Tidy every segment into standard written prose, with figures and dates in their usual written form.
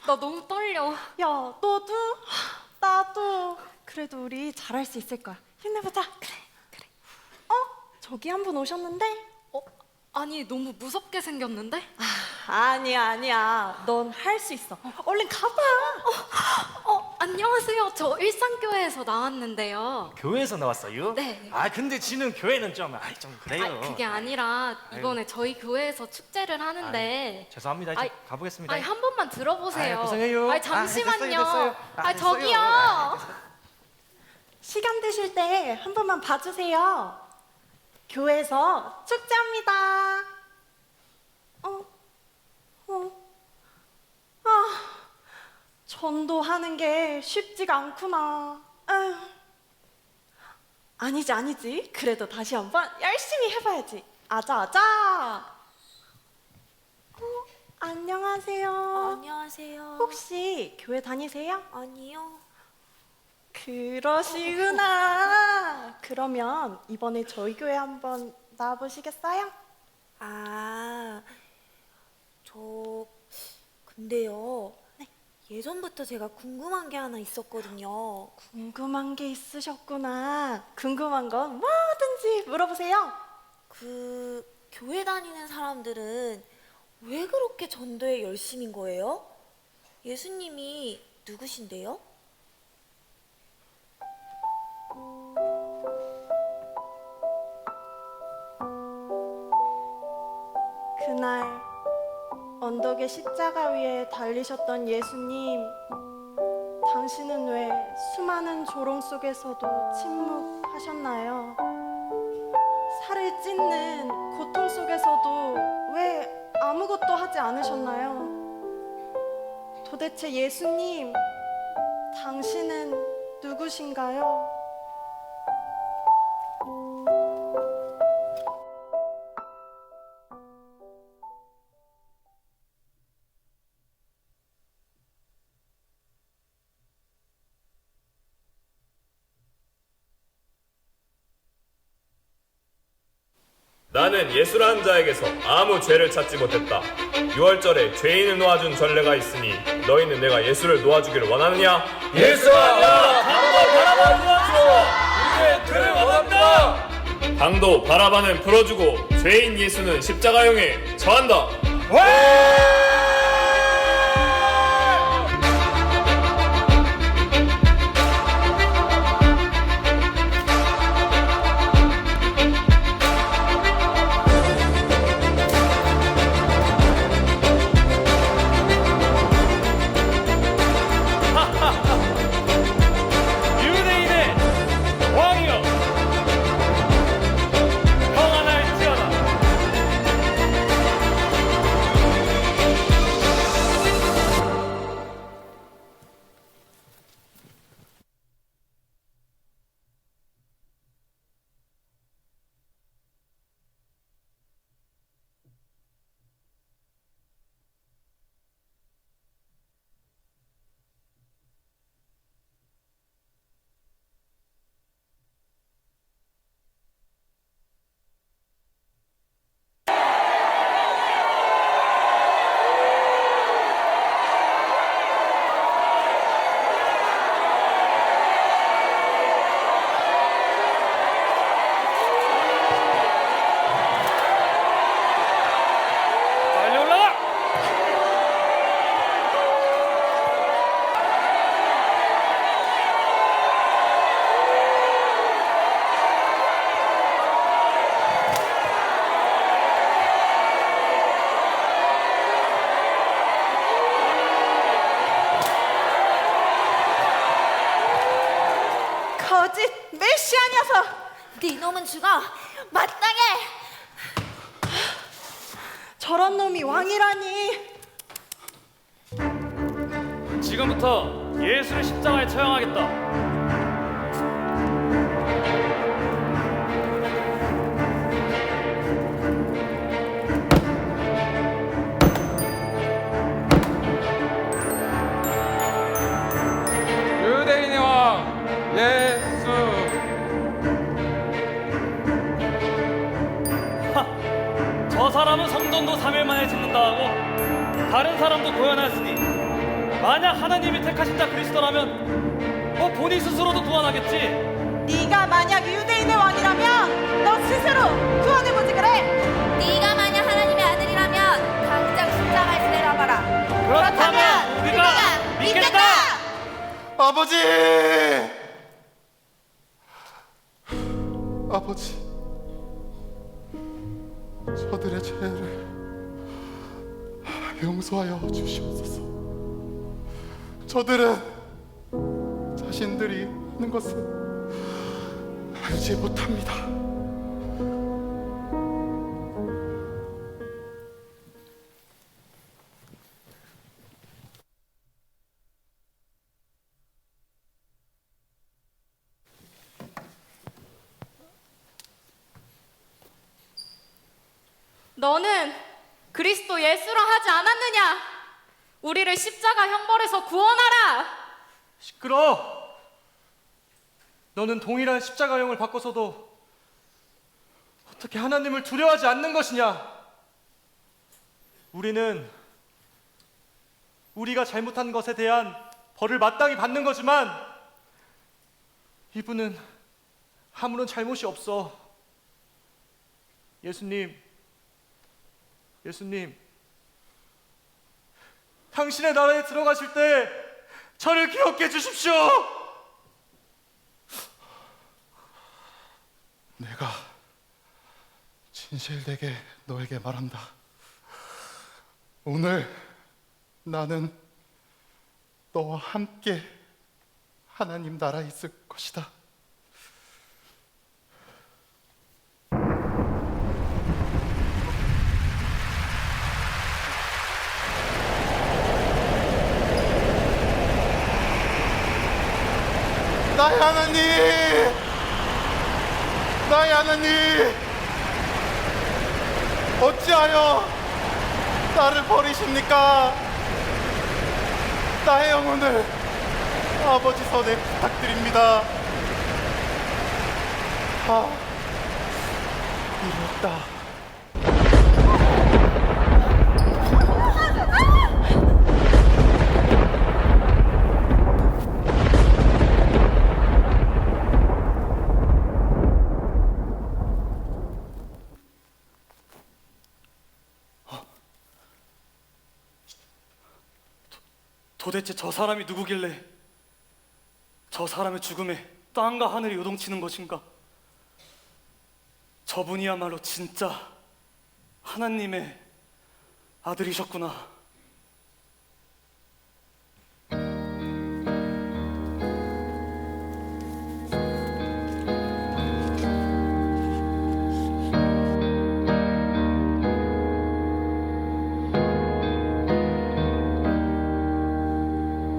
나 너무 떨려. 야, 너도? 나도. 그래도 우리 잘할 수 있을 거야. 힘내보자. 그래. 저기 한 분 오셨는데? 아니 너무 무섭게 생겼는데? 아니야. 넌 할 수 있어. 얼른 가봐. 안녕하세요. 저 일산교회에서 나왔는데요. 교회에서 나왔어요? 네. 근데 지는 교회는 좀 그래요. 그게 아니라 이번에 저희 교회에서 축제를 하는데. 죄송합니다. 이제 가보겠습니다. 한 번만 들어보세요. 고생해요. 잠시만요. 됐어요. 저기요. 시간 되실 때 한 번만 봐주세요. 교회에서 축제합니다. 전도하는 게 쉽지가 않구나. 아휴. 아니지. 그래도 다시 한번 열심히 해봐야지. 아자. 안녕하세요. 안녕하세요. 혹시 교회 다니세요? 아니요. 그러시구나. 그러면 이번에 저희 교회 한번 나와보시겠어요? 근데요. 예전부터 제가 궁금한 게 하나 있었거든요. 궁금한 게 있으셨구나. 궁금한 건 뭐든지 물어보세요. 교회 다니는 사람들은 왜 그렇게 전도에 열심인 거예요? 예수님이 누구신데요? 그날 언덕의 십자가 위에 달리셨던 예수님, 당신은 왜 수많은 조롱 속에서도 침묵하셨나요? 살을 찢는 고통 속에서도 왜 아무것도 하지 않으셨나요? 도대체 예수님, 당신은 누구신가요? 나는 예수라는 자에게서 아무 죄를 찾지 못했다. 6월절에 죄인을 놓아준 전례가 있으니 너희는 내가 예수를 놓아주기를 원하느냐? 예수 아니야! 바라바 놓아줘! 우리의 그를 원한다! 당도 바라바는 풀어주고 죄인 예수는 십자가형에 처한다. 유대인의 왕이여! 평안할지어다! 빨리 올라가! 거짓 메시아 녀석! 네 놈은 죽어! 마땅해! 저런 놈이 왕이라니. 지금부터 예수를 십자가에 처형하겠다. 유대인의 왕 예수. 저 사람은 성전도 3일 만에 짓는다 하고 다른 사람도 도연하였으니 만약 하나님이 택하신 자 그리스도라면 뭐 본인 스스로도 구원하겠지. 네가 만약 유대인의 왕이라면 너 스스로 구원해보지 그래. 네가 만약 하나님의 아들이라면 당장 십자가에서 내려와봐라. 그렇다면 우리가 믿겠다. 아버지! 아버지, 저들의 죄를 용서하여 주시옵소서. 저들은 자신들이 하는 것을 알지 못합니다. 너는 그리스도 예수라 하지 않았느냐? 우리를 십자가 형벌에서 구원하라. 시끄러. 너는 동일한 십자가형을 받고서도 어떻게 하나님을 두려워하지 않는 것이냐? 우리는 우리가 잘못한 것에 대한 벌을 마땅히 받는 거지만 이분은 아무런 잘못이 없어. 예수님, 당신의 나라에 들어가실 때 저를 기억해 주십시오. 내가 진실되게 너에게 말한다. 오늘 나는 너와 함께 하나님 나라에 있을 것이다. 나의 하나님! 나의 하나님! 어찌하여 나를 버리십니까? 나의 영혼을 아버지 손에 부탁드립니다. 이렇다. 도대체 저 사람이 누구길래 저 사람의 죽음에 땅과 하늘이 요동치는 것인가? 저분이야말로 진짜 하나님의 아들이셨구나.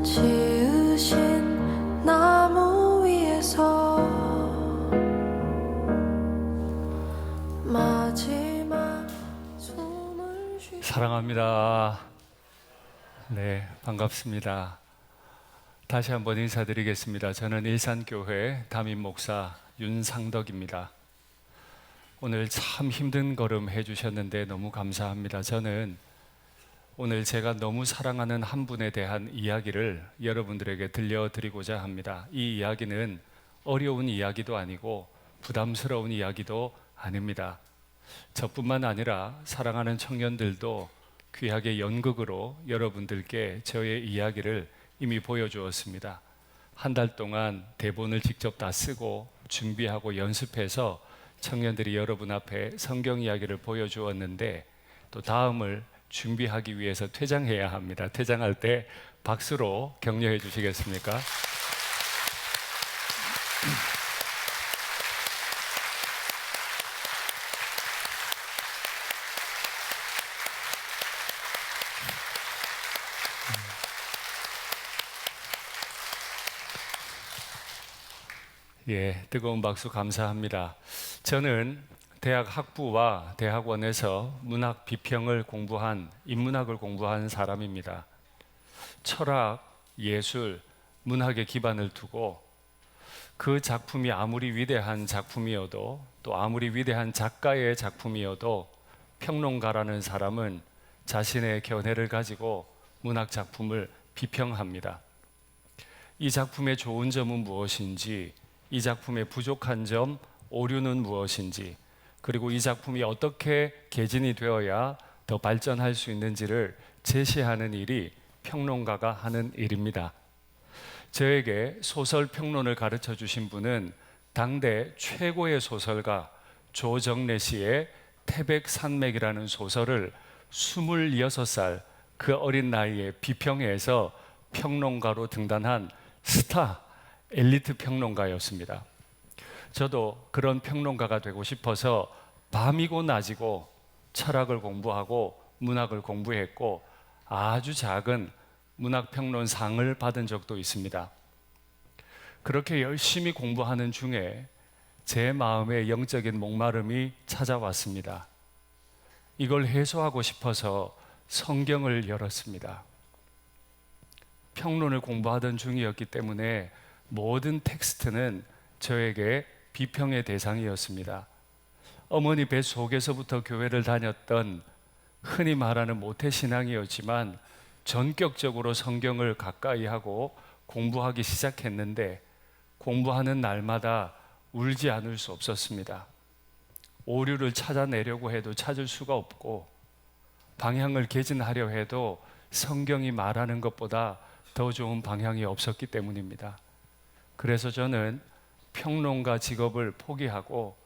지으신 나무 위에서 마지막 숨을 쉬. 사랑합니다. 네, 반갑습니다. 다시 한번 인사드리겠습니다. 저는 일산교회 담임 목사 윤상덕입니다. 오늘 참 힘든 걸음 해주셨는데 너무 감사합니다. 저는 오늘 제가 너무 사랑하는 한 분에 대한 이야기를 여러분들에게 들려드리고자 합니다. 이 이야기는 어려운 이야기도 아니고 부담스러운 이야기도 아닙니다. 저뿐만 아니라 사랑하는 청년들도 귀하게 연극으로 여러분들께 저의 이야기를 이미 보여주었습니다. 한 달 동안 대본을 직접 다 쓰고 준비하고 연습해서 청년들이 여러분 앞에 성경 이야기를 보여주었는데 또 다음을 준비하기 위해서 퇴장해야 합니다. 퇴장할 때 박수로 격려해 주시겠습니까? 예, 뜨거운 박수 감사합니다. 저는 대학 학부와 대학원에서 문학 비평을 공부한 인문학을 공부한 사람입니다. 철학, 예술, 문학에 기반을 두고 그 작품이 아무리 위대한 작품이어도 또 아무리 위대한 작가의 작품이어도 평론가라는 사람은 자신의 견해를 가지고 문학 작품을 비평합니다. 이 작품의 좋은 점은 무엇인지, 이 작품의 부족한 점, 오류는 무엇인지, 그리고 이 작품이 어떻게 개진이 되어야 더 발전할 수 있는지를 제시하는 일이 평론가가 하는 일입니다. 저에게 소설 평론을 가르쳐 주신 분은 당대 최고의 소설가 조정래 씨의 태백산맥이라는 소설을 26살 그 어린 나이에 비평해서 평론가로 등단한 스타 엘리트 평론가였습니다. 저도 그런 평론가가 되고 싶어서 밤이고 낮이고 철학을 공부하고 문학을 공부했고 아주 작은 문학평론상을 받은 적도 있습니다. 그렇게 열심히 공부하는 중에 제 마음에 영적인 목마름이 찾아왔습니다. 이걸 해소하고 싶어서 성경을 열었습니다. 평론을 공부하던 중이었기 때문에 모든 텍스트는 저에게 비평의 대상이었습니다. 어머니 뱃속에서부터 교회를 다녔던 흔히 말하는 모태신앙이었지만 전격적으로 성경을 가까이 하고 공부하기 시작했는데 공부하는 날마다 울지 않을 수 없었습니다. 오류를 찾아내려고 해도 찾을 수가 없고 방향을 개진하려 해도 성경이 말하는 것보다 더 좋은 방향이 없었기 때문입니다. 그래서 저는 평론가 직업을 포기하고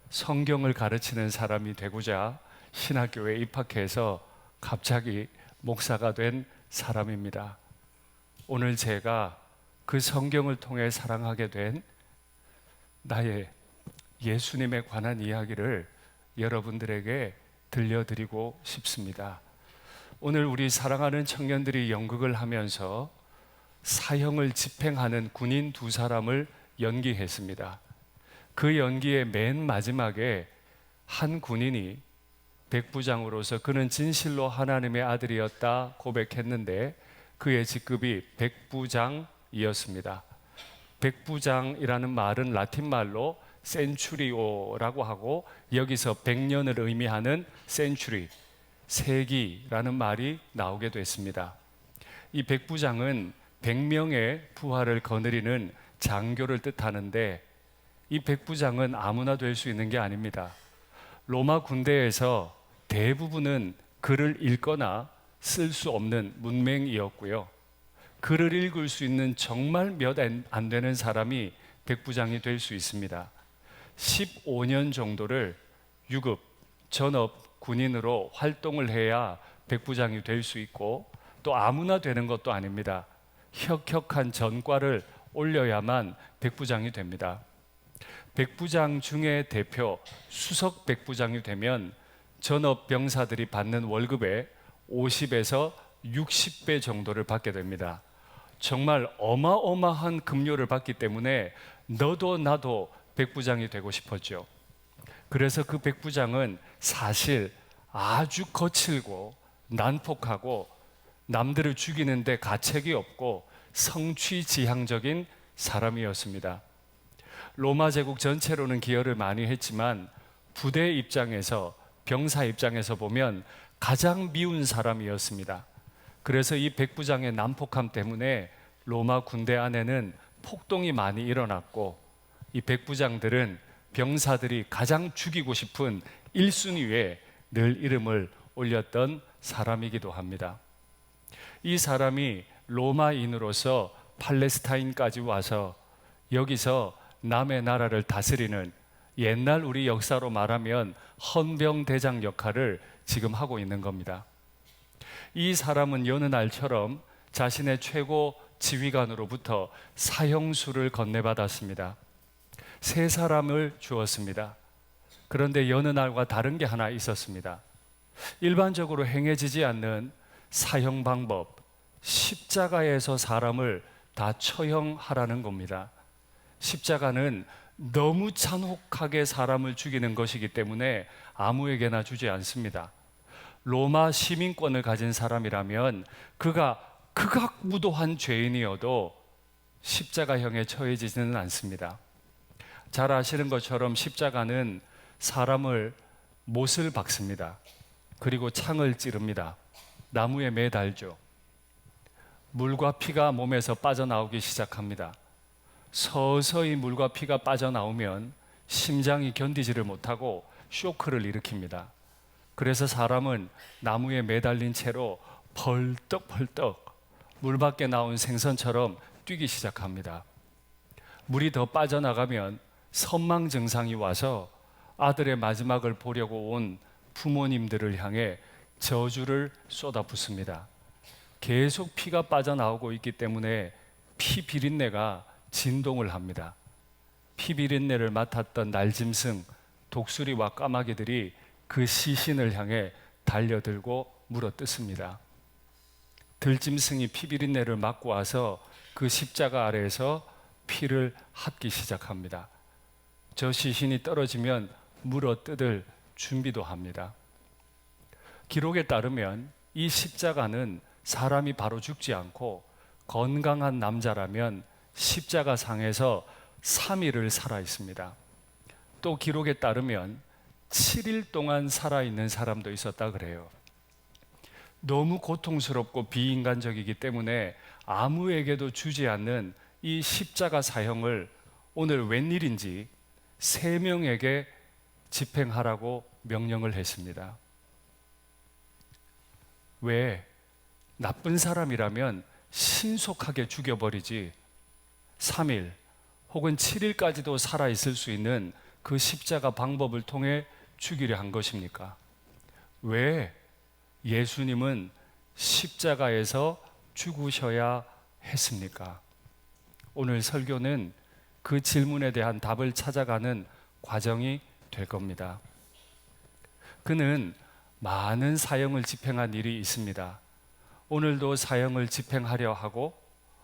성경을 가르치는 사람이 되고자 신학교에 입학해서 갑자기 목사가 된 사람입니다. 오늘 제가 그 성경을 통해 사랑하게 된 나의 예수님에 관한 이야기를 여러분들에게 들려드리고 싶습니다. 오늘 우리 사랑하는 청년들이 연극을 하면서 사형을 집행하는 군인 두 사람을 연기했습니다. 그 연기의 맨 마지막에 한 군인이 백부장으로서 그는 진실로 하나님의 아들이었다 고백했는데 그의 직급이 백부장이었습니다. 백부장이라는 말은 라틴 말로 센추리오라고 하고 여기서 100년을 의미하는 센추리, 세기라는 말이 나오게 됐습니다. 이 백부장은 100명의 부하를 거느리는 장교를 뜻하는데 이 백부장은 아무나 될 수 있는 게 아닙니다. 로마 군대에서 대부분은 글을 읽거나 쓸 수 없는 문맹이었고요. 글을 읽을 수 있는 정말 몇 안 되는 사람이 백부장이 될 수 있습니다. 15년 정도를 유급, 전업 군인으로 활동을 해야 백부장이 될 수 있고 또 아무나 되는 것도 아닙니다. 혁혁한 전과를 올려야만 백부장이 됩니다. 백부장 중에 대표 수석 백부장이 되면 전업 병사들이 받는 월급의 50에서 60배 정도를 받게 됩니다. 정말 어마어마한 급료를 받기 때문에 너도 나도 백부장이 되고 싶었죠. 그래서 그 백부장은 사실 아주 거칠고 난폭하고 남들을 죽이는데 가책이 없고 성취지향적인 사람이었습니다. 로마 제국 전체로는 기여를 많이 했지만 부대 입장에서, 병사 입장에서 보면 가장 미운 사람이었습니다. 그래서 이 백부장의 난폭함 때문에 로마 군대 안에는 폭동이 많이 일어났고 이 백부장들은 병사들이 가장 죽이고 싶은 1순위에 늘 이름을 올렸던 사람이기도 합니다. 이 사람이 로마인으로서 팔레스타인까지 와서 여기서 남의 나라를 다스리는 옛날 우리 역사로 말하면 헌병대장 역할을 지금 하고 있는 겁니다. 이 사람은 여느 날처럼 자신의 최고 지휘관으로부터 사형수를 건네받았습니다. 3사람을 주었습니다. 그런데 여느 날과 다른 게 하나 있었습니다. 일반적으로 행해지지 않는 사형 방법, 십자가에서 사람을 다 처형하라는 겁니다. 십자가는 너무 잔혹하게 사람을 죽이는 것이기 때문에 아무에게나 주지 않습니다. 로마 시민권을 가진 사람이라면 그가 극악무도한 죄인이어도 십자가형에 처해지지는 않습니다. 잘 아시는 것처럼 십자가는 사람을 못을 박습니다. 그리고 창을 찌릅니다. 나무에 매달죠. 물과 피가 몸에서 빠져나오기 시작합니다. 서서히 물과 피가 빠져나오면 심장이 견디지를 못하고 쇼크를 일으킵니다. 그래서 사람은 나무에 매달린 채로 벌떡벌떡 물 밖에 나온 생선처럼 뛰기 시작합니다. 물이 더 빠져나가면 선망 증상이 와서 아들의 마지막을 보려고 온 부모님들을 향해 저주를 쏟아붓습니다. 계속 피가 빠져나오고 있기 때문에 피 비린내가 진동을 합니다. 피 비린내를 맡았던 날짐승, 독수리와 까마귀들이 그 시신을 향해 달려들고 물어뜯습니다. 들짐승이 피 비린내를 맡고 와서 그 십자가 아래에서 피를 핥기 시작합니다. 저 시신이 떨어지면 물어뜯을 준비도 합니다. 기록에 따르면 이 십자가는 사람이 바로 죽지 않고 건강한 남자라면 십자가 상에서 3일을 살아 있습니다. 또 기록에 따르면 7일 동안 살아있는 사람도 있었다 그래요. 너무 고통스럽고 비인간적이기 때문에 아무에게도 주지 않는 이 십자가 사형을 오늘 웬일인지 3명에게 집행하라고 명령을 했습니다. 왜? 나쁜 사람이라면 신속하게 죽여버리지 3일 혹은 7일까지도 살아있을 수 있는 그 십자가 방법을 통해 죽이려 한 것입니까? 왜 예수님은 십자가에서 죽으셔야 했습니까? 오늘 설교는 그 질문에 대한 답을 찾아가는 과정이 될 겁니다. 그는 많은 사형을 집행한 일이 있습니다. 오늘도 사형을 집행하려 하고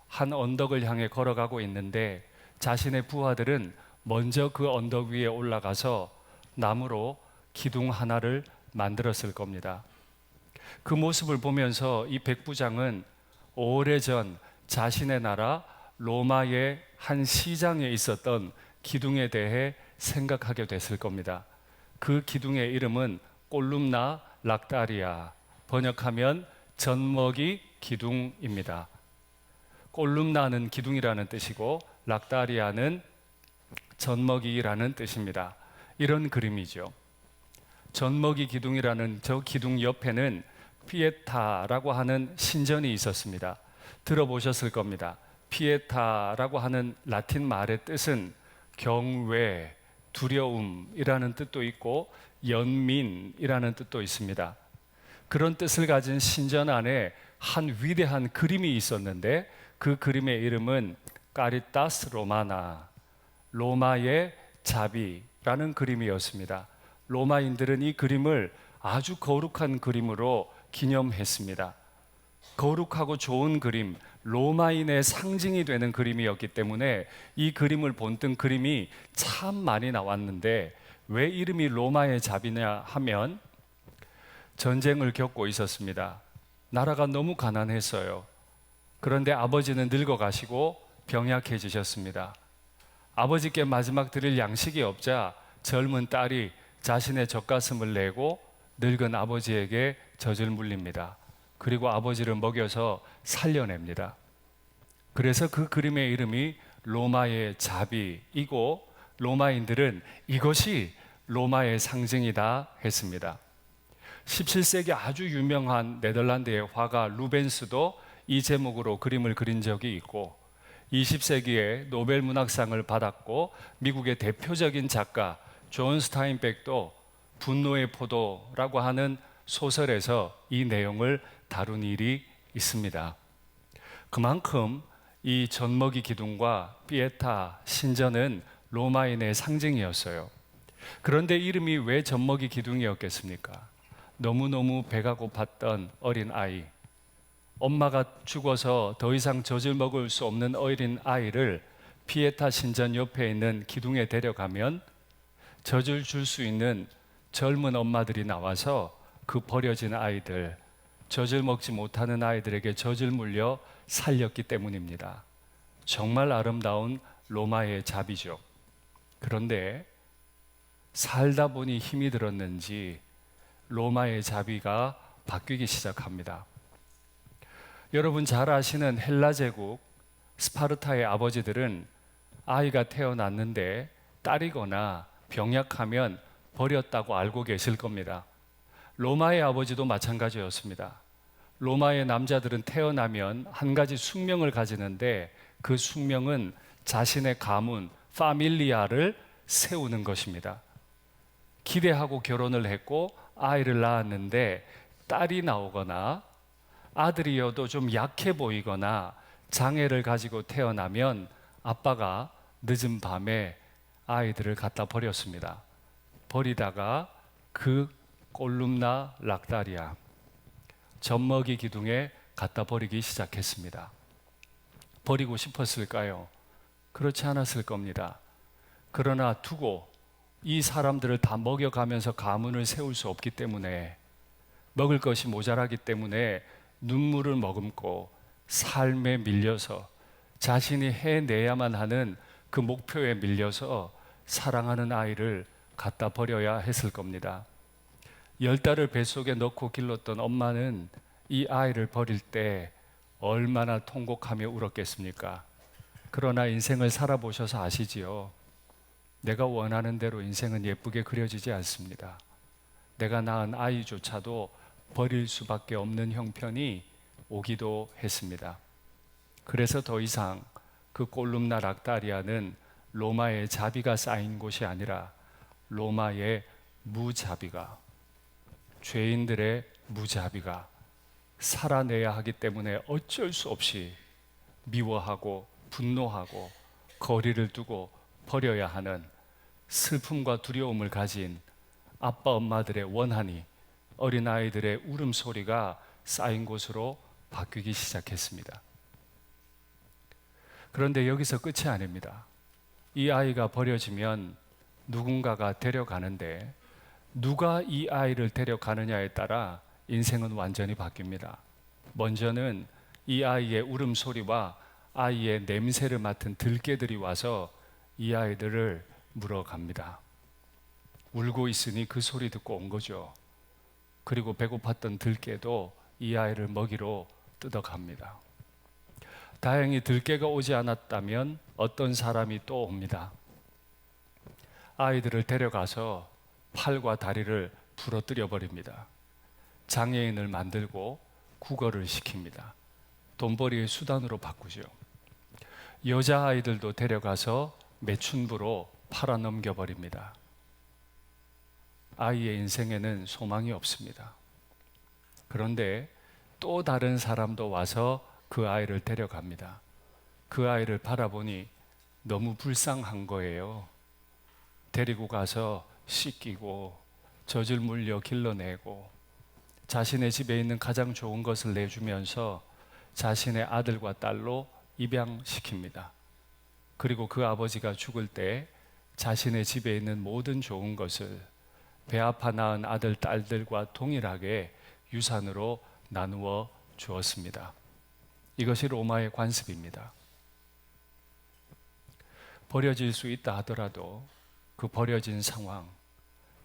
한 언덕을 향해 걸어가고 있는데 자신의 부하들은 먼저 그 언덕 위에 올라가서 나무로 기둥 하나를 만들었을 겁니다. 그 모습을 보면서 이 백부장은 오래전 자신의 나라 로마의 한 시장에 있었던 기둥에 대해 생각하게 됐을 겁니다. 그 기둥의 이름은 꼴룸나 락다리아, 번역하면 젖먹이 기둥입니다. 꼴룸나는 기둥이라는 뜻이고 락다리아는 젖먹이라는 뜻입니다. 이런 그림이죠. 젖먹이 기둥이라는 저 기둥 옆에는 피에타라고 하는 신전이 있었습니다. 들어보셨을 겁니다. 피에타라고 하는 라틴 말의 뜻은 경외, 두려움이라는 뜻도 있고 연민이라는 뜻도 있습니다. 그런 뜻을 가진 신전 안에 한 위대한 그림이 있었는데 그 그림의 이름은 카리타스 로마나, 로마의 자비라는 그림이었습니다. 로마인들은 이 그림을 아주 거룩한 그림으로 기념했습니다. 거룩하고 좋은 그림, 로마인의 상징이 되는 그림이었기 때문에 이 그림을 본뜬 그림이 참 많이 나왔는데 왜 이름이 로마의 자비냐 하면 전쟁을 겪고 있었습니다. 나라가 너무 가난했어요. 그런데 아버지는 늙어가시고 병약해지셨습니다. 아버지께 마지막 드릴 양식이 없자 젊은 딸이 자신의 젖가슴을 내고 늙은 아버지에게 젖을 물립니다. 그리고 아버지를 먹여서 살려냅니다. 그래서 그 그림의 이름이 로마의 자비이고 로마인들은 이것이 로마의 상징이다 했습니다. 17세기 아주 유명한 네덜란드의 화가 루벤스도 이 제목으로 그림을 그린 적이 있고 20세기에 노벨 문학상을 받았고 미국의 대표적인 작가 존 스타인백도 분노의 포도라고 하는 소설에서 이 내용을 다룬 일이 있습니다. 그만큼 이 젖먹이 기둥과 피에타 신전은 로마인의 상징이었어요. 그런데 이름이 왜 젖먹이 기둥이었겠습니까? 너무너무 배가 고팠던 어린 아이, 엄마가 죽어서 더 이상 젖을 먹을 수 없는 어린 아이를 피에타 신전 옆에 있는 기둥에 데려가면 젖을 줄 수 있는 젊은 엄마들이 나와서 그 버려진 아이들, 젖을 먹지 못하는 아이들에게 젖을 물려 살렸기 때문입니다. 정말 아름다운 로마의 자비죠. 그런데 살다 보니 힘이 들었는지 로마의 자비가 바뀌기 시작합니다. 여러분 잘 아시는 헬라 제국 스파르타의 아버지들은 아이가 태어났는데 딸이거나 병약하면 버렸다고 알고 계실 겁니다. 로마의 아버지도 마찬가지였습니다. 로마의 남자들은 태어나면 한 가지 숙명을 가지는데 그 숙명은 자신의 가문, 파밀리아를 세우는 것입니다. 기대하고 결혼을 했고 아이를 낳았는데 딸이 나오거나 아들이어도 좀 약해 보이거나 장애를 가지고 태어나면 아빠가 늦은 밤에 아이들을 갖다 버렸습니다. 버리다가 그 꼴룸나 락다리아, 젖먹이 기둥에 갖다 버리기 시작했습니다. 버리고 싶었을까요? 그렇지 않았을 겁니다. 그러나 두고 이 사람들을 다 먹여가면서 가문을 세울 수 없기 때문에, 먹을 것이 모자라기 때문에 눈물을 머금고 삶에 밀려서 자신이 해내야만 하는 그 목표에 밀려서 사랑하는 아이를 갖다 버려야 했을 겁니다. 10달을 뱃속에 넣고 길렀던 엄마는 이 아이를 버릴 때 얼마나 통곡하며 울었겠습니까? 그러나 인생을 살아보셔서 아시지요? 내가 원하는 대로 인생은 예쁘게 그려지지 않습니다. 내가 낳은 아이조차도 버릴 수밖에 없는 형편이 오기도 했습니다. 그래서 더 이상 그 꼴룸나 락다리아는 로마의 자비가 쌓인 곳이 아니라 로마의 무자비가, 죄인들의 무자비가 살아내야 하기 때문에 어쩔 수 없이 미워하고 분노하고 거리를 두고 버려야 하는 슬픔과 두려움을 가진 아빠 엄마들의 원한이 어린아이들의 울음소리가 쌓인 곳으로 바뀌기 시작했습니다. 그런데 여기서 끝이 아닙니다. 이 아이가 버려지면 누군가가 데려가는데 누가 이 아이를 데려가느냐에 따라 인생은 완전히 바뀝니다. 먼저는 이 아이의 울음소리와 아이의 냄새를 맡은 들개들이 와서 이 아이들을 물어갑니다. 울고 있으니 그 소리 듣고 온 거죠. 그리고 배고팠던 들개도 이 아이를 먹이로 뜯어갑니다. 다행히 들개가 오지 않았다면 어떤 사람이 또 옵니다. 아이들을 데려가서 팔과 다리를 부러뜨려 버립니다. 장애인을 만들고 구걸을 시킵니다. 돈벌이의 수단으로 바꾸죠. 여자아이들도 데려가서 매춘부로 팔아넘겨 버립니다. 아이의 인생에는 소망이 없습니다. 그런데 또 다른 사람도 와서 그 아이를 데려갑니다. 그 아이를 바라보니 너무 불쌍한 거예요. 데리고 가서 씻기고 젖을 물려 길러내고 자신의 집에 있는 가장 좋은 것을 내주면서 자신의 아들과 딸로 입양시킵니다. 그리고 그 아버지가 죽을 때 자신의 집에 있는 모든 좋은 것을 배 아파 낳은 아들, 딸들과 동일하게 유산으로 나누어 주었습니다. 이것이 로마의 관습입니다. 버려질 수 있다 하더라도 그 버려진 상황,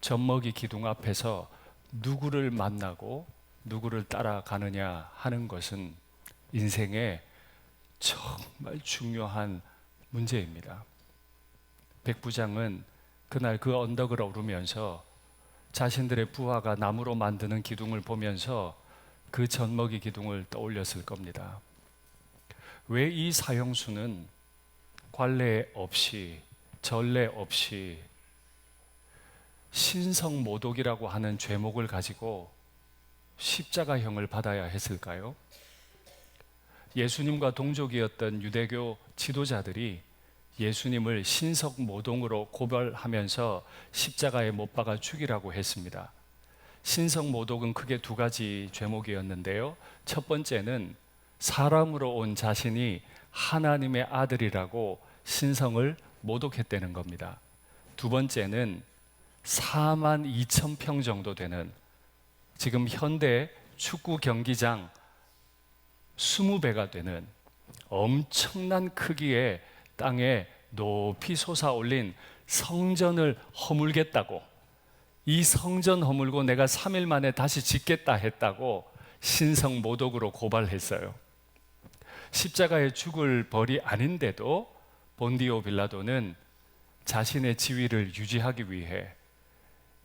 젖먹이 기둥 앞에서 누구를 만나고 누구를 따라가느냐 하는 것은 인생의 정말 중요한 문제입니다. 백부장은 그날 그 언덕을 오르면서 자신들의 부하가 나무로 만드는 기둥을 보면서 그 젖먹이 기둥을 떠올렸을 겁니다. 왜 이 사형수는 관례 없이, 전례 없이 신성모독이라고 하는 죄목을 가지고 십자가형을 받아야 했을까요? 예수님과 동족이었던 유대교 지도자들이 예수님을 신성모독으로 고발하면서 십자가에 못 박아 죽이라고 했습니다. 신성모독은 크게 두 가지 죄목이었는데요. 첫 번째는 사람으로 온 자신이 하나님의 아들이라고 신성을 모독했다는 겁니다. 두 번째는 42,000평 정도 되는, 지금 현대 축구 경기장 20배가 되는 엄청난 크기의 땅에 높이 솟아올린 성전을 허물겠다고, 이 성전 허물고 내가 3일 만에 다시 짓겠다 했다고 신성모독으로 고발했어요. 십자가에 죽을 벌이 아닌데도 본디오 빌라도는 자신의 지위를 유지하기 위해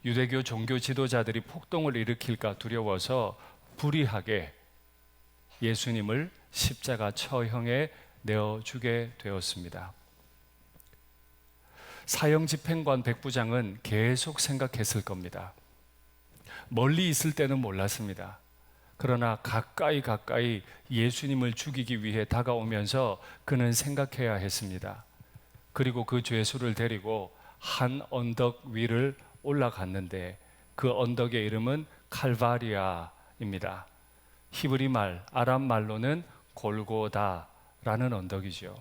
유대교 종교 지도자들이 폭동을 일으킬까 두려워서 불의하게 예수님을 십자가 처형에 내어주게 되었습니다. 사형 집행관 백부장은 계속 생각했을 겁니다. 멀리 있을 때는 몰랐습니다. 그러나 가까이 예수님을 죽이기 위해 다가오면서 그는 생각해야 했습니다. 그리고 그 죄수를 데리고 한 언덕 위를 올라갔는데 그 언덕의 이름은 칼바리아입니다. 히브리 말, 아람 말로는 골고다라는 언덕이죠.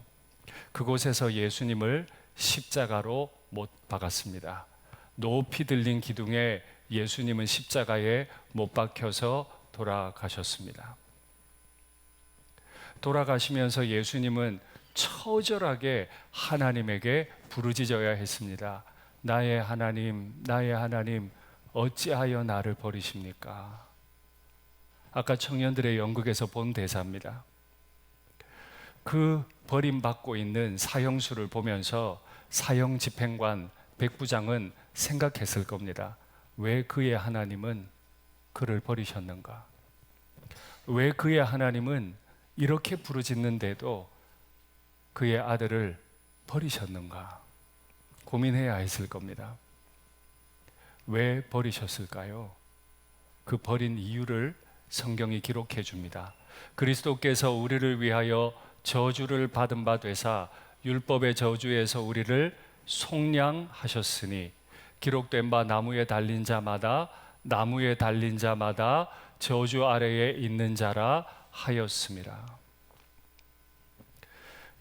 그곳에서 예수님을 십자가로 못 박았습니다. 높이 들린 기둥에 예수님은 십자가에 못 박혀서 돌아가셨습니다. 돌아가시면서 예수님은 처절하게 하나님에게 부르짖어야 했습니다. 나의 하나님, 나의 하나님, 어찌하여 나를 버리십니까? 아까 청년들의 연극에서 본 대사입니다. 그 버림받고 있는 사형수를 보면서 사형 집행관 백부장은 생각했을 겁니다. 왜 그의 하나님은 그를 버리셨는가? 왜 그의 하나님은 이렇게 부르짖는데도 그의 아들을 버리셨는가? 고민해야 했을 겁니다. 왜 버리셨을까요? 그 버린 이유를 성경이 기록해 줍니다. 그리스도께서 우리를 위하여 저주를 받은 바 되사 율법의 저주에서 우리를 속량하셨으니 기록된 바 나무에 달린 자마다 저주 아래에 있는 자라 하였습니다.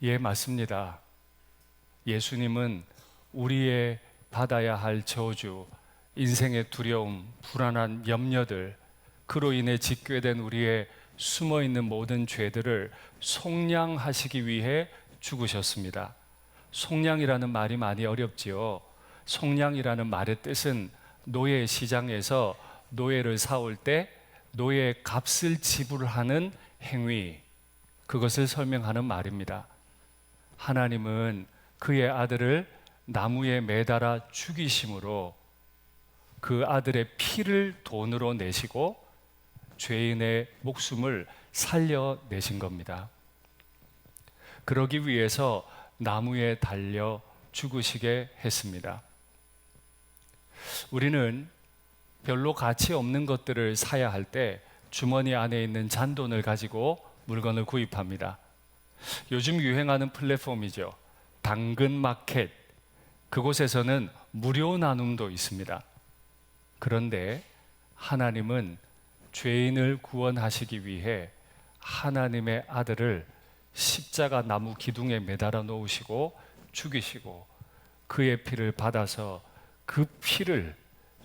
예, 맞습니다. 예수님은 우리의 받아야 할 저주, 인생의 두려움, 불안한 염려들, 그로 인해 짓게 된 우리의 숨어있는 모든 죄들을 속량하시기 위해 죽으셨습니다. 속량이라는 말이 많이 어렵지요. 속량이라는 말의 뜻은 노예 시장에서 노예를 사올 때 노예 값을 지불하는 행위, 그것을 설명하는 말입니다. 하나님은 그의 아들을 나무에 매달아 죽이심으로 그 아들의 피를 돈으로 내시고 죄인의 목숨을 살려내신 겁니다. 그러기 위해서 나무에 달려 죽으시게 했습니다. 우리는 별로 가치 없는 것들을 사야 할 때 주머니 안에 있는 잔돈을 가지고 물건을 구입합니다. 요즘 유행하는 플랫폼이죠. 당근마켓. 그곳에서는 무료 나눔도 있습니다. 그런데 하나님은 죄인을 구원하시기 위해 하나님의 아들을 십자가 나무 기둥에 매달아 놓으시고 죽이시고 그의 피를 받아서 그 피를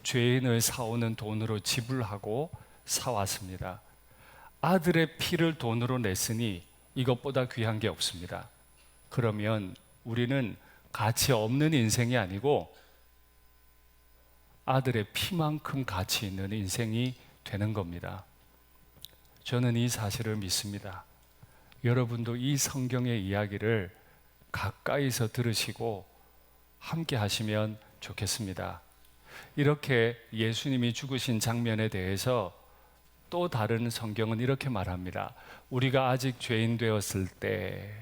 죄인을 사오는 돈으로 지불하고 사왔습니다. 아들의 피를 돈으로 냈으니 이것보다 귀한 게 없습니다. 그러면 우리는 가치 없는 인생이 아니고 아들의 피만큼 가치 있는 인생이 되는 겁니다. 저는 이 사실을 믿습니다. 여러분도 이 성경의 이야기를 가까이서 들으시고 함께 하시면 좋겠습니다. 이렇게 예수님이 죽으신 장면에 대해서 또 다른 성경은 이렇게 말합니다. 우리가 아직 죄인 되었을 때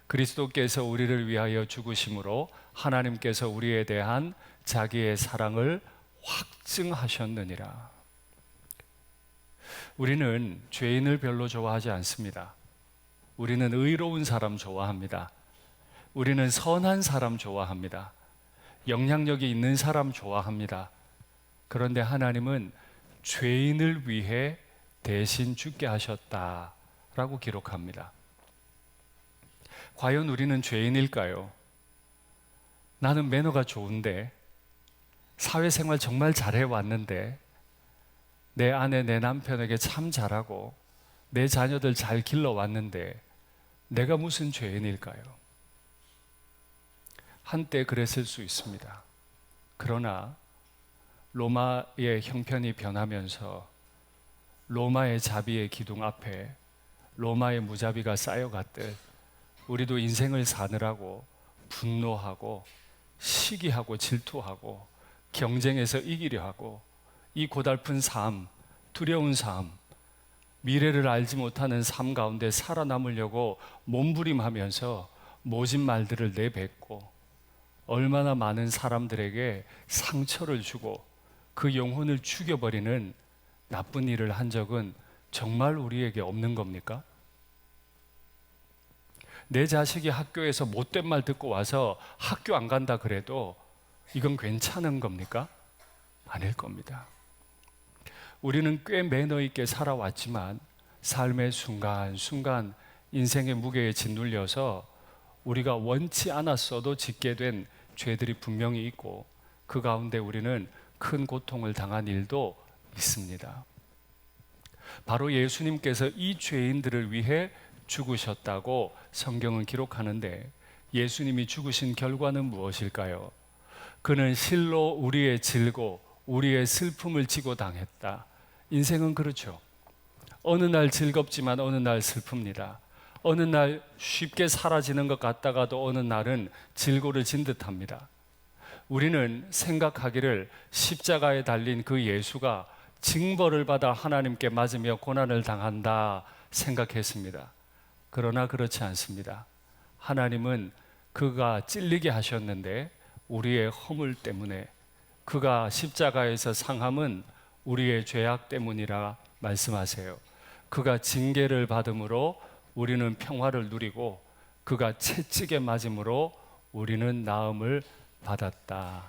그리스도께서 우리를 위하여 죽으심으로 하나님께서 우리에 대한 자기의 사랑을 확증하셨느니라. 우리는 죄인을 별로 좋아하지 않습니다. 우리는 의로운 사람 좋아합니다. 우리는 선한 사람 좋아합니다. 영향력이 있는 사람 좋아합니다. 그런데 하나님은 죄인을 위해 대신 죽게 하셨다라고 기록합니다. 과연 우리는 죄인일까요? 나는 매너가 좋은데, 사회생활 정말 잘해왔는데, 내 아내, 내 남편에게 참 잘하고, 내 자녀들 잘 길러왔는데, 내가 무슨 죄인일까요? 한때 그랬을 수 있습니다. 그러나 로마의 형편이 변하면서 로마의 자비의 기둥 앞에 로마의 무자비가 쌓여갔듯 우리도 인생을 사느라고 분노하고 시기하고 질투하고 경쟁에서 이기려 하고 이 고달픈 삶, 두려운 삶, 미래를 알지 못하는 삶 가운데 살아남으려고 몸부림하면서 모진 말들을 내뱉고 얼마나 많은 사람들에게 상처를 주고 그 영혼을 죽여버리는 나쁜 일을 한 적은 정말 우리에게 없는 겁니까? 내 자식이 학교에서 못된 말 듣고 와서 학교 안 간다 그래도 이건 괜찮은 겁니까? 아닐 겁니다. 우리는 꽤 매너 있게 살아왔지만 삶의 순간순간 인생의 무게에 짓눌려서 우리가 원치 않았어도 짓게 된 죄들이 분명히 있고 그 가운데 우리는 큰 고통을 당한 일도 있습니다. 바로 예수님께서 이 죄인들을 위해 죽으셨다고 성경은 기록하는데 예수님이 죽으신 결과는 무엇일까요? 그는 실로 우리의 질고 우리의 슬픔을 지고 당했다. 인생은 그렇죠. 어느 날 즐겁지만 어느 날 슬픕니다. 어느 날 쉽게 사라지는 것 같다가도 어느 날은 질고를 진 듯합니다. 우리는 생각하기를 십자가에 달린 그 예수가 징벌을 받아 하나님께 맞으며 고난을 당한다 생각했습니다. 그러나 그렇지 않습니다. 하나님은 그가 찔리게 하셨는데 우리의 허물 때문에, 그가 십자가에서 상함은 우리의 죄악 때문이라 말씀하세요. 그가 징계를 받음으로 우리는 평화를 누리고 그가 채찍에 맞음으로 우리는 나음을 받았다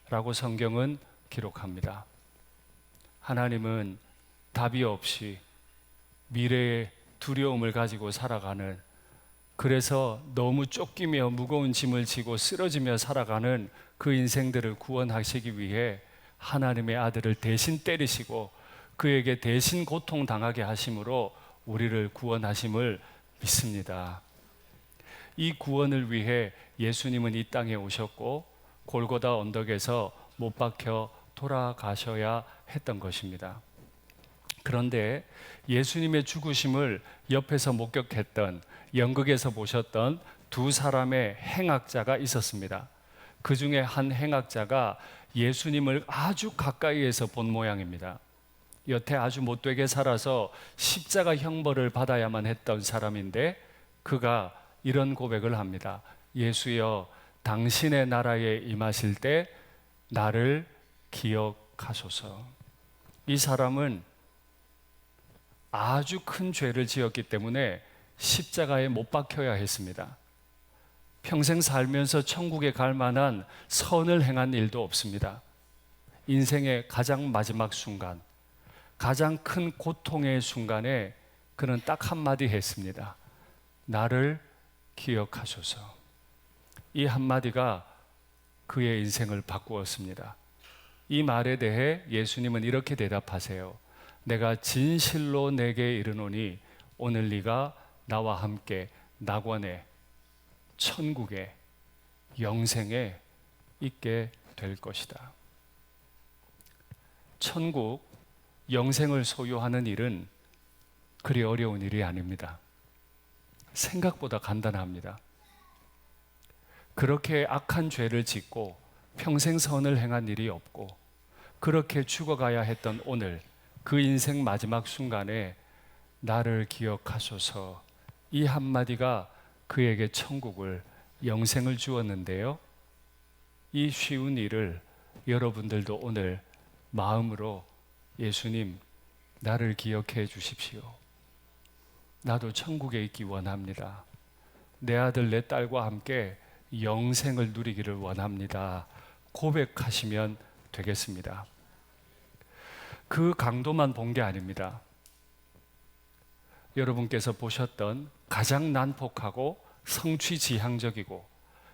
라고 성경은 기록합니다. 하나님은 답이 없이 미래의 두려움을 가지고 살아가는, 그래서 너무 쫓기며 무거운 짐을 지고 쓰러지며 살아가는 그 인생들을 구원하시기 위해 하나님의 아들을 대신 때리시고 그에게 대신 고통당하게 하심으로 우리를 구원하심을 믿습니다. 이 구원을 위해 예수님은 이 땅에 오셨고 골고다 언덕에서 못 박혀 돌아가셔야 했던 것입니다. 그런데 예수님의 죽으심을 옆에서 목격했던, 연극에서 보셨던 두 사람의 행악자가 있었습니다. 그 중에 한 행악자가 예수님을 아주 가까이에서 본 모양입니다. 여태 아주 못되게 살아서 십자가 형벌을 받아야만 했던 사람인데 그가 이런 고백을 합니다. 예수여, 당신의 나라에 임하실 때 나를 기억하소서. 이 사람은 아주 큰 죄를 지었기 때문에 십자가에 못 박혀야 했습니다. 평생 살면서 천국에 갈 만한 선을 행한 일도 없습니다. 인생의 가장 마지막 순간, 가장 큰 고통의 순간에 그는 딱 한마디 했습니다. 나를 기억하소서. 이 한마디가 그의 인생을 바꾸었습니다. 이 말에 대해 예수님은 이렇게 대답하세요. 내가 진실로 내게 이르노니 오늘 네가 나와 함께 낙원에, 천국에, 영생에 있게 될 것이다. 천국, 영생을 소유하는 일은 그리 어려운 일이 아닙니다. 생각보다 간단합니다. 그렇게 악한 죄를 짓고 평생 선을 행한 일이 없고 그렇게 죽어가야 했던 오늘, 그 인생 마지막 순간에 나를 기억하소서, 이 한마디가 그에게 천국을, 영생을 주었는데요. 이 쉬운 일을 여러분들도 오늘 마음으로 예수님, 나를 기억해 주십시오. 나도 천국에 있기 원합니다. 내 아들, 내 딸과 함께 영생을 누리기를 원합니다. 고백하시면 되겠습니다. 그 강도만 본 게 아닙니다. 여러분께서 보셨던 가장 난폭하고 성취지향적이고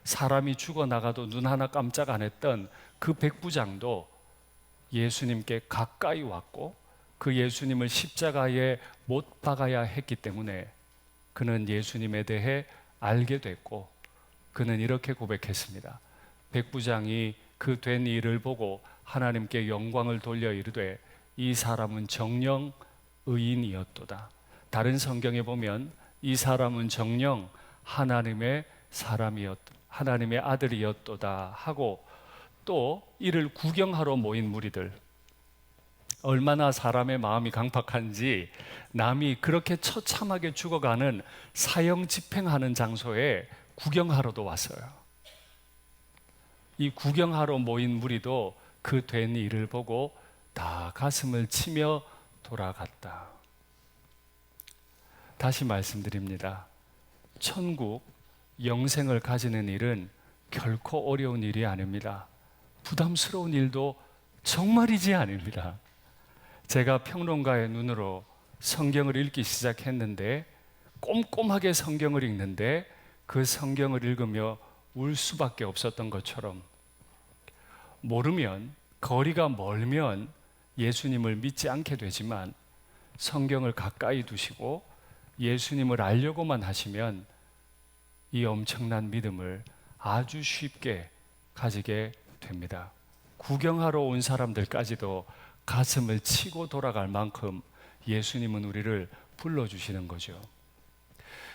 사람이 죽어나가도 눈 하나 깜짝 안 했던 그 백부장도 예수님께 가까이 왔고 그 예수님을 십자가에 못 박아야 했기 때문에 그는 예수님에 대해 알게 됐고 그는 이렇게 고백했습니다. 백부장이 그 된 일을 보고 하나님께 영광을 돌려 이르되 이 사람은 정녕 의인이었도다. 다른 성경에 보면 이 사람은 정녕 하나님의 하나님의 아들이었도다 하고, 또 이를 구경하러 모인 무리들, 얼마나 사람의 마음이 강팍한지 남이 그렇게 처참하게 죽어가는 사형 집행하는 장소에 구경하러도 왔어요. 이 구경하러 모인 무리도 그 된 일을 보고 다 가슴을 치며 돌아갔다. 다시 말씀드립니다. 천국, 영생을 가지는 일은 결코 어려운 일이 아닙니다. 부담스러운 일도 정말이지 아닙니다. 제가 평론가의 눈으로 성경을 읽기 시작했는데, 꼼꼼하게 성경을 읽는데 그 성경을 읽으며 울 수밖에 없었던 것처럼, 모르면, 거리가 멀면 예수님을 믿지 않게 되지만 성경을 가까이 두시고 예수님을 알려고만 하시면 이 엄청난 믿음을 아주 쉽게 가지게 됩니다. 구경하러 온 사람들까지도 가슴을 치고 돌아갈 만큼 예수님은 우리를 불러주시는 거죠.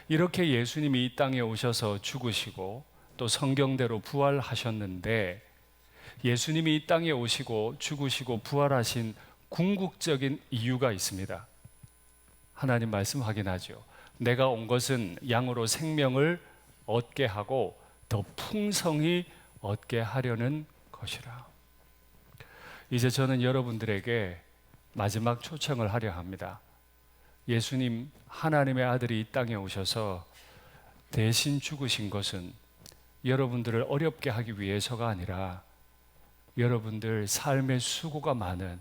이렇게 예수님이 이 땅에 오셔서 죽으시고 또 성경대로 부활하셨는데, 예수님이 이 땅에 오시고 죽으시고 부활하신 궁극적인 이유가 있습니다. 하나님 말씀 확인하죠. 내가 온 것은 양으로 생명을 얻게 하고 더 풍성히 얻게 하려는 것이라. 이제 저는 여러분들에게 마지막 초청을 하려 합니다. 예수님, 하나님의 아들이 이 땅에 오셔서 대신 죽으신 것은 여러분들을 어렵게 하기 위해서가 아니라 여러분들 삶의 수고가 많은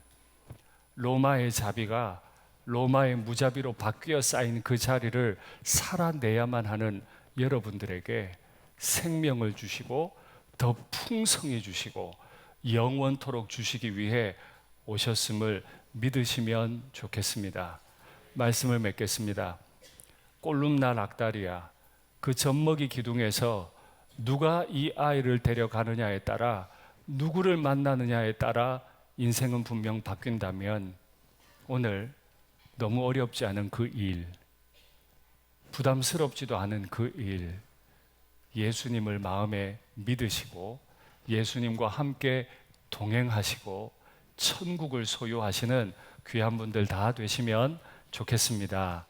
로마의 자비가 로마의 무자비로 바뀌어 쌓인 그 자리를 살아내야만 하는 여러분들에게 생명을 주시고 더 풍성해 주시고 영원토록 주시기 위해 오셨음을 믿으시면 좋겠습니다. 말씀을 맺겠습니다. 꼴룸나 락다리아, 그 젖먹이 기둥에서 누가 이 아이를 데려가느냐에 따라, 누구를 만나느냐에 따라 인생은 분명 바뀐다면, 오늘 너무 어렵지 않은 그 일, 부담스럽지도 않은 그 일, 예수님을 마음에 믿으시고 예수님과 함께 동행하시고 천국을 소유하시는 귀한 분들 다 되시면 좋겠습니다.